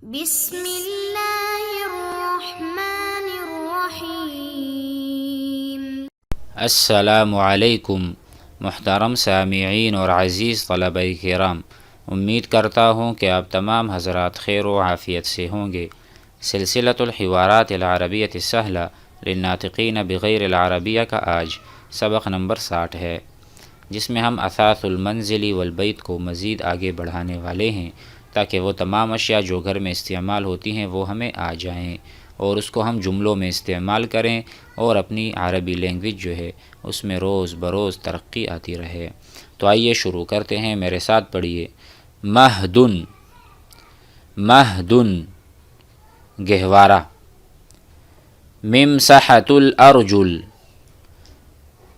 بسم اللہ الرحمن الرحیم۔ السلام علیکم محترم سامعین اور عزیز طلبہ کرام، امید کرتا ہوں کہ آپ تمام حضرات خیر و عافیت سے ہوں گے۔ سلسلۃ الحوارات العربیۃ السہلہ للناطقین بغیر العربیہ کا آج سبق نمبر 60 ہے، جس میں ہم اثاث المنزل والبیت کو مزید آگے بڑھانے والے ہیں تاکہ وہ تمام اشیاء جو گھر میں استعمال ہوتی ہیں وہ ہمیں آ جائیں اور اس کو ہم جملوں میں استعمال کریں اور اپنی عربی لینگویج جو ہے اس میں روز بروز ترقی آتی رہے۔ تو آئیے شروع کرتے ہیں، میرے ساتھ پڑھیے۔ مہدن، مہدن گہوارہ۔ ممسحۃ الارجل،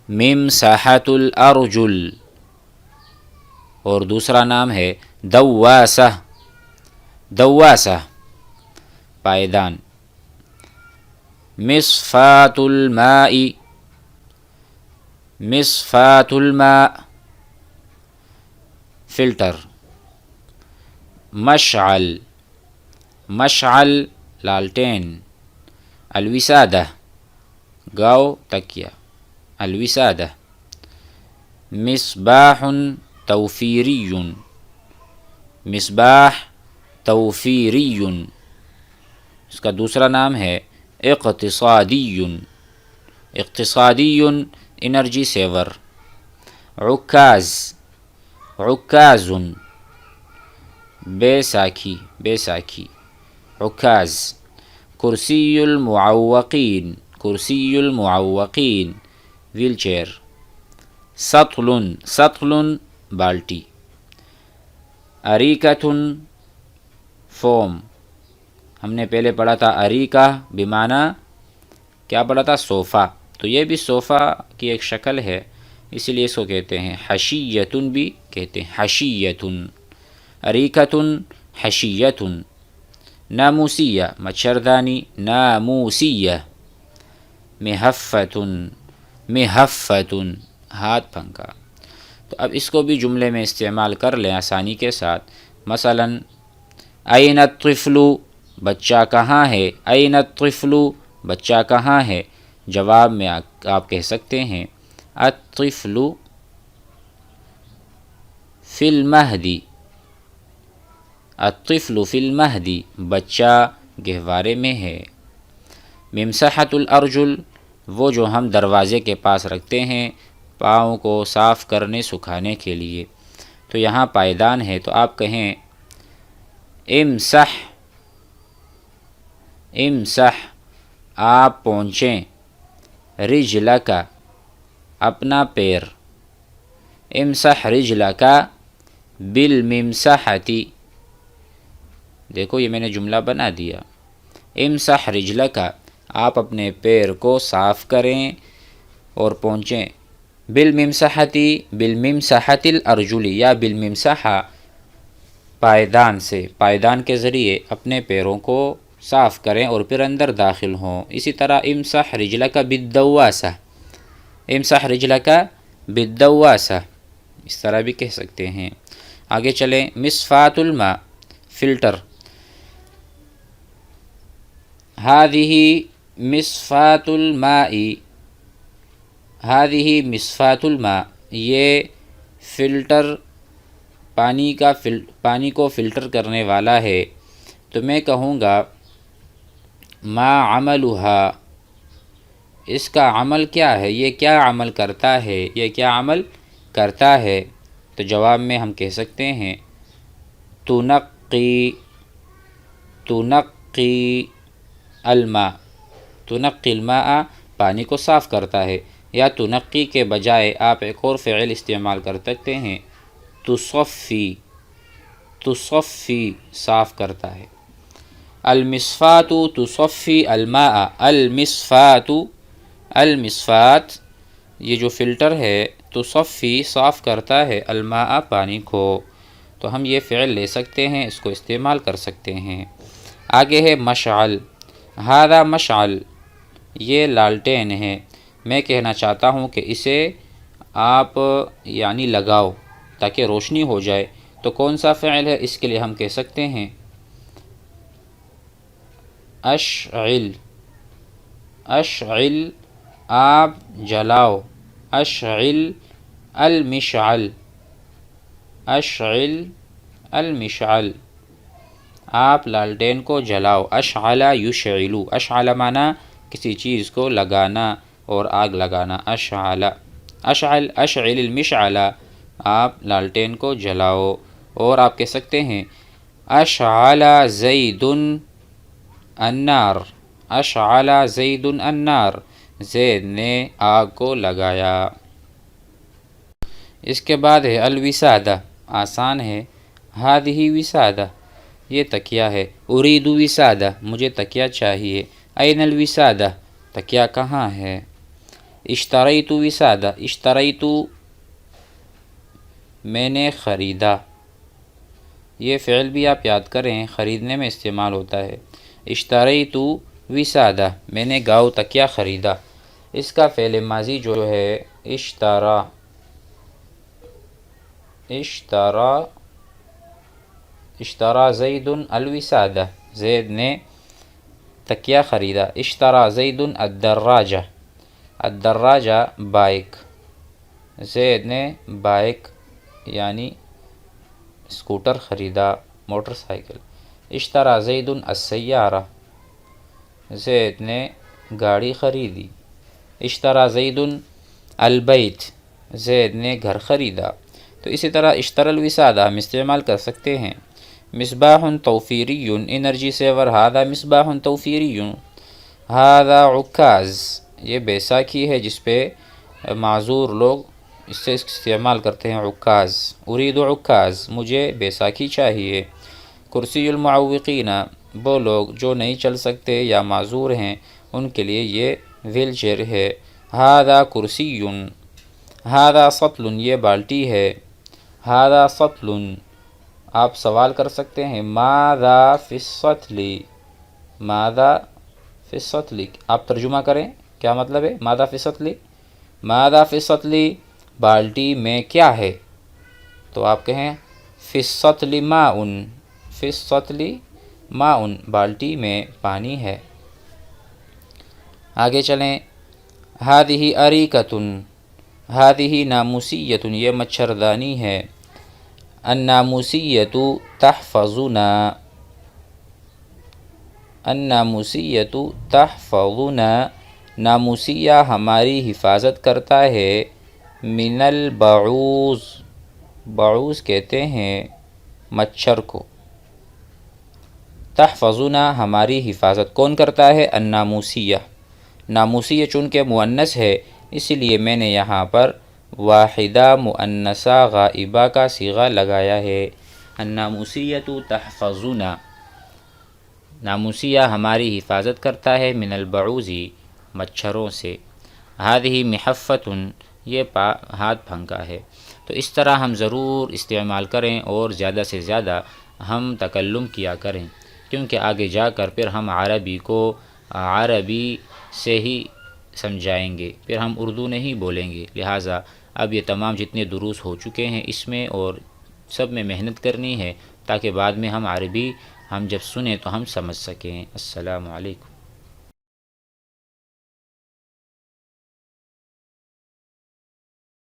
ممسحۃ الارجل، اور دوسرا نام ہے دواسہ، دواسہ پائیدان۔ مصفاۃ الماء، مصفاۃ الماء فلٹر۔ مشعل، مشعل لالٹین۔ الوسادہ گاؤ تکیہ، الوسادہ۔ مصباح توفیری، مصباح توفیری، اس کا دوسرا نام ہے اقتصادی، اقتصادی انرجی سیور۔ عکاز، عکاز بیساکھی، بیساکھی عکاز۔ کرسی المعوقین، کرسی المعوقین ویل چیئر۔ سطل، سطل بالٹی۔ اریکۃ فوم، ہم نے پہلے پڑھا تھا اریکہ بمعنی کیا پڑھا تھا؟ صوفہ، تو یہ بھی صوفہ کی ایک شکل ہے، اسی لیے اس کو کہتے ہیں حشیۃ، بھی کہتے ہیں حشیۃ۔ اریکۃ، حشیۃ۔ ناموسیہ مچھردانی، ناموسیہ۔ محفۃ، محفۃ ہاتھ پنکھا۔ تو اب اس کو بھی جملے میں استعمال کر لیں آسانی کے ساتھ۔ مثلا این الطفل، بچہ کہاں ہے؟ این الطفل، بچہ کہاں ہے؟ جواب میں آپ کہہ سکتے ہیں الطفل فی المہد، الطفل فی المہد، بچہ گہوارے میں ہے۔ ممسحۃ الارجل، وہ جو ہم دروازے کے پاس رکھتے ہیں پاؤں کو صاف کرنے سکھانے کے لیے، تو یہاں پائیدان ہے تو آپ کہیں امسح، امسح آپ پہنچیں، رجلک اپنا پیر، امسح رجلک بالممسحۃ، دیکھو یہ میں نے جملہ بنا دیا۔ امسح رجلک آپ اپنے پیر کو صاف کریں اور پہنچیں، بالممسحۃ، بالممسحۃ الارجل یا بالممسحہ پائیدان سے، پائیدان کے ذریعے اپنے پیروں کو صاف کریں اور پھر اندر داخل ہوں۔ اسی طرح امسح رجلک بالدواسہ، امسح رجلک بالدواسہ اس طرح بھی کہہ سکتے ہیں۔ آگے چلیں۔ مصفاۃ الماء فلٹر۔ هذه مصفاۃ الماء، هذه مصفاۃ الماء، یہ فلٹر پانی کو فلٹر کرنے والا ہے۔ تو میں کہوں گا ما عملها، اس کا عمل کیا ہے؟ یہ کیا عمل کرتا ہے؟ یہ کیا عمل کرتا ہے؟ تو جواب میں ہم کہہ سکتے ہیں تنقی، تنقی الماء، تنقی الماء پانی کو صاف کرتا ہے، یا تنقی کے بجائے آپ ایک اور فعل استعمال کر سکتے ہیں تصفی، تصفی صاف کرتا ہے۔ المصفاۃ تصفی الماء، المصفاۃ، المصفاۃ یہ جو فلٹر ہے تصفی صاف کرتا ہے الماء پانی کو، تو ہم یہ فعل لے سکتے ہیں، اس کو استعمال کر سکتے ہیں۔ آگے ہے مشعل۔ ھذا مشعل، یہ لالٹین ہے، میں کہنا چاہتا ہوں کہ اسے آپ یعنی لگاؤ تاکہ روشنی ہو جائے، تو کون سا فعل ہے؟ اس کے لیے ہم کہہ سکتے ہیں اشعل، اشعل آپ جلاؤ، اشعل المشعل، اشعل المشعل آپ لالٹین کو جلاؤ، اشعل یشعل، اشعل معنی کسی چیز کو لگانا اور آگ لگانا، اشعل، اشعل اشعل المشعل آپ لالٹین کو جلاؤ۔ اور آپ کہہ سکتے ہیں اشعل زید النار، اشعل زید النار زید نے آگ کو لگایا۔ اس کے بعد ہے الوسادہ، آسان ہے، ہادہ وسادہ یہ تکیہ ہے، ارید وسادہ مجھے تکیہ چاہیے، این الوسادہ تکیہ کہاں ہے، اشتریت وسادہ، اشتریت میں نے خریدا، یہ فعل بھی آپ یاد کریں خریدنے میں استعمال ہوتا ہے، اشتریت وسادہ میں نے گاؤ تکیہ خریدا۔ اس کا فعل ماضی جو ہے اشترا، اشترا، اشترا زید الوسادہ زید نے تکیہ خریدا، اشترا زید الدراجہ، الدراجہ بائک، زید نے بائک یعنی اسکوٹر خریدا، موٹر سائیکل، اشترا زید السیارہ زید نے گاڑی خریدی، اشترا زید البیت زید نے گھر خریدا۔ تو اسی طرح اشترا الوسادہ ہم استعمال کر سکتے ہیں۔ مصباح توفیری، انرجی سیور، ہادہ مصباح توفیری، ہادہ عکاز یہ بیساکھی ہے جس پہ معذور لوگ اس سے استعمال کرتے ہیں، عکاز، ارید عکاز مجھے بیساکھی چاہیے۔ کرسی المعوقین وہ لوگ جو نہیں چل سکتے یا معذور ہیں ان کے لیے یہ ویل چیئر ہے، ہادہ کرسی، ہادہ سطل یہ بالٹی ہے، ہادہ سطل آپ سوال کر سکتے ہیں ماذا فی السطل، ماذا فی السطل آپ ترجمہ کریں کیا مطلب ہے ماذا فی السطل، ماذا فی السطل بالٹی میں کیا ہے، تو آپ کہیں فی السطل ماء، فی السطل ماء بالٹی میں پانی ہے۔ آگے چلیں، ہادہ اریکۃ، ہادہ ناموسیۃ یہ مچھردانی ہے، الناموسیۃ تحفظنا، الناموسیۃ تحفظنا ناموسیہ ہماری حفاظت کرتا ہے، من البعوض، بعوض کہتے ہیں مچھر کو، تحفظنا ہماری حفاظت کون کرتا ہے، الناموسیہ، ناموسیہ چونکہ مؤنث ہے اس لیے میں نے یہاں پر واحدہ مؤنثہ غائبہ کا صیغہ لگایا ہے، الناموسیۃ تحفظنا ناموسیہ ہماری حفاظت کرتا ہے، من البعوض مچھروں سے، ہادہ محفۃ یہ ہاتھ پھنکا ہے۔ تو اس طرح ہم ضرور استعمال کریں اور زیادہ سے زیادہ ہم تکلم کیا کریں، کیونکہ آگے جا کر پھر ہم عربی کو عربی سے ہی سمجھائیں گے، پھر ہم اردو نہیں بولیں گے، لہٰذا اب یہ تمام جتنے دروس ہو چکے ہیں اس میں اور سب میں محنت کرنی ہے تاکہ بعد میں ہم عربی ہم جب سنیں تو ہم سمجھ سکیں۔ السلام علیکم۔